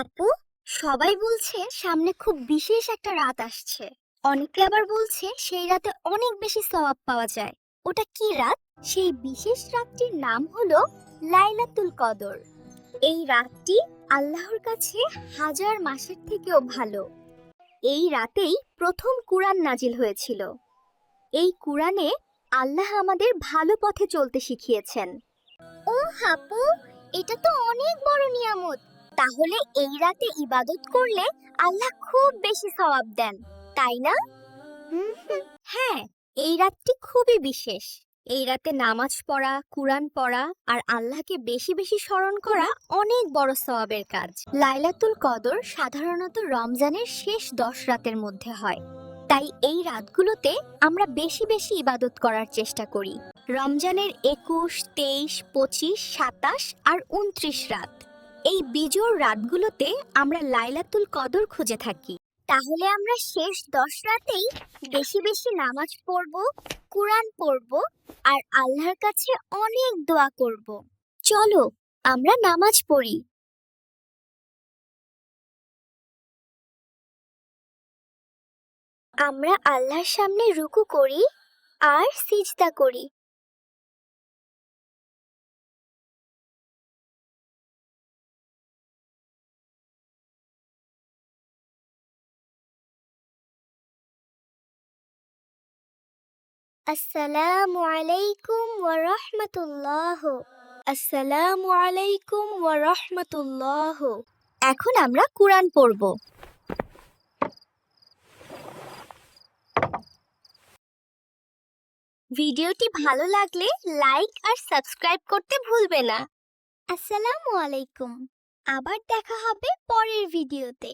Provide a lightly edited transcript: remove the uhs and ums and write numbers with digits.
আপু, সবাই বলছে সামনে খুব বিশেষ একটা রাত আসছে। অনেকে আবার বলছে সেই রাতে অনেক বেশি সওয়াব পাওয়া যায়। ওটা কি রাত? সেই বিশেষ রাতটির নাম হলো লাইলাতুল কদর। এই রাতটি আল্লাহর কাছে হাজার মাসের থেকেও ভালো। এই রাতেই প্রথম কুরআন নাজিল হয়েছিল। এই কুরআনে আল্লাহ আমাদের ভালো পথে চলতে শিখিয়েছেন। ও হাপু, এটা তো অনেক বড় নিয়ামত। তাহলে এই রাতে ইবাদত করলে আল্লাহ খুব বেশি সওয়াব দেন, তাই না? হ্যাঁ, এই রাতটি খুবই বিশেষ। এই রাতে নামাজ পড়া, কুরআন পড়া আর আল্লাহকে বেশি বেশি স্মরণ করা অনেক বড় সওয়াবের কাজ। লাইলাতুল কদর সাধারণত রমজানের শেষ 10 রাতের মধ্যে হয়। তাই এই রাতগুলোতে আমরা বেশি বেশি ইবাদত করার চেষ্টা করি। রমজানের 21, 23, 25, 27 আর 29 রাত, এই বিজোড় রাতগুলোতে আমরা লাইলাতুল কদর খুঁজে থাকি। তাহলে আমরা শেষ 10 রাতেই বেশি বেশি নামাজ পড়ব, কুরআন পড়ব আর আল্লাহর কাছে অনেক দোয়া করব। চলো আমরা নামাজ পড়ি। আমরা আল্লাহর সামনে রুকু করি আর সিজদা করি। আসসালামু আলাইকুম ওয়া রাহমাতুল্লাহ। আসসালামু আলাইকুম ওয়া রাহমাতুল্লাহ। এখন আমরা কুরআন পড়ব। ভিডিওটি ভালো লাগলে লাইক আর সাবস্ক্রাইব করতে ভুলবে না। আসসালামু আলাইকুম। আবার দেখা হবে পরের ভিডিওতে।